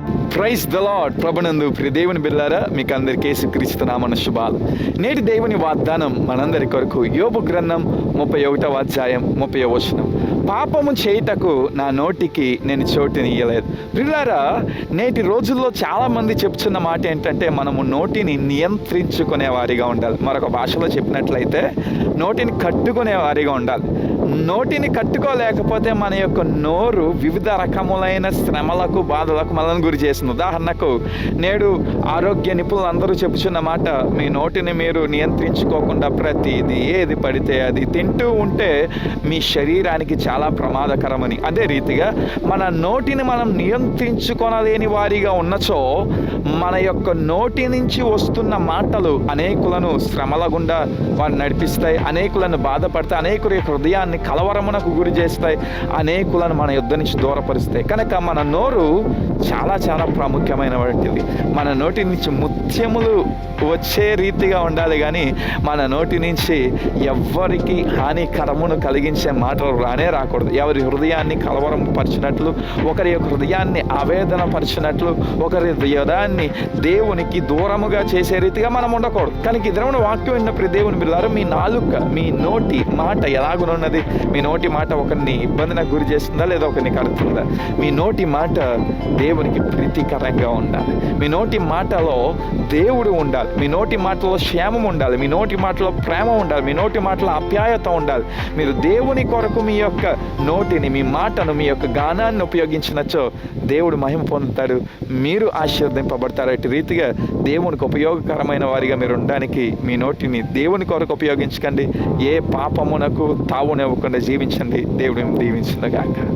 Praise the lord. ప్రభునందు ప్రియ దేవుని బిడ్డలారా, మీకు అందరికీ యేసుక్రీస్తు నామమున శుభాలు. నేటి దేవుని వాగ్దానం మనందరి కొరకు యోబు గ్రంథం 31వ అధ్యాయం 30వ వచనం. పాపము చేయుటకు నా నోటికి నేను చోటునియ్యలేదు. ప్రియులారా, నేటి రోజుల్లో చాలామంది చెప్తున్న మాట ఏంటంటే మనము నోటిని నియంత్రించుకునే వారిగా ఉండాలి. మరొక భాషలో చెప్పినట్లయితే నోటిని కట్టుకునే వారిగా ఉండాలి. నోటిని కట్టుకోలేకపోతే మన యొక్క నోరు వివిధ రకములైన శ్రమలకు, బాధలకు మనల్ని గురి చేస్తుంది. ఉదాహరణకు, నేడు ఆరోగ్య నిపుణులు అందరూ చెప్పుచున్న మాట, మీ నోటిని మీరు నియంత్రించుకోకుండా ప్రతిదీ ఏది పడితే అది తింటూ ఉంటే మీ శరీరానికి చాలా ప్రమాదకరమని. అదే రీతిగా మన నోటిని మనం నియంత్రించుకొనలేని వారిగా ఉన్నచో మన యొక్క నోటి నుంచి వస్తున్న మాటలు అనేకులను శ్రమల గుండా వారు నడిపిస్తాయి, అనేకులను బాధపడతాయి, అనేకుల హృదయాన్ని కలవరమునకు గురి చేస్తాయి, అనేకులను మన యుద్ధ నుంచి దూరపరుస్తాయి. కనుక మన నోరు చాలా చాలా ప్రాముఖ్యమైన వాటిది. మన నోటి నుంచి ముత్యములు వచ్చే రీతిగా ఉండాలి, కానీ మన నోటి నుంచి ఎవ్వరికి హానికరమును కలిగించే మాటలు రాకూడదు. ఎవరి హృదయాన్ని కలవరం పరిచినట్లు, ఒకరి యొక్క హృదయాన్ని ఆవేదన పరిచినట్లు, ఒకరి హృదయాన్ని దేవునికి దూరముగా చేసే రీతిగా మనం ఉండకూడదు. కనుక ఇద్దరు వాక్యం విన్నప్పుడు దేవుని బిడ్డలారా, మీ నాలుక, మీ నోటి మాట ఎలాగునున్నది? మీ నోటి మాట ఒకరిని ఇబ్బందికి గురి చేస్తుందా లేదా ఒకరిని కడుతుందా? మీ నోటి మాట దేవునికి ప్రీతికరంగా ఉండాలి. మీ నోటి మాటలో దేవుడు ఉండాలి. మీ నోటి మాటలో క్షేమం ఉండాలి. మీ నోటి మాటలో ప్రేమ ఉండాలి. మీ నోటి మాటలో ఆప్యాయత ఉండాలి. మీరు దేవుని కొరకు మీ యొక్క నోటిని, మీ మాటను, మీ యొక్క గానాన్ని ఉపయోగించినచో దేవుడు మహిమ పొందుతాడు, మీరు ఆశీర్వదింపబడతారు. అటు రీతిగా దేవునికి ఉపయోగకరమైన వారిగా మీరు ఉండడానికి మీ నోటిని దేవుని కొరకు ఉపయోగించకండి. ఏ పాపమునకు తావునివ్వకుండా జీవించండి. దేవుడిని దీవించుగాక.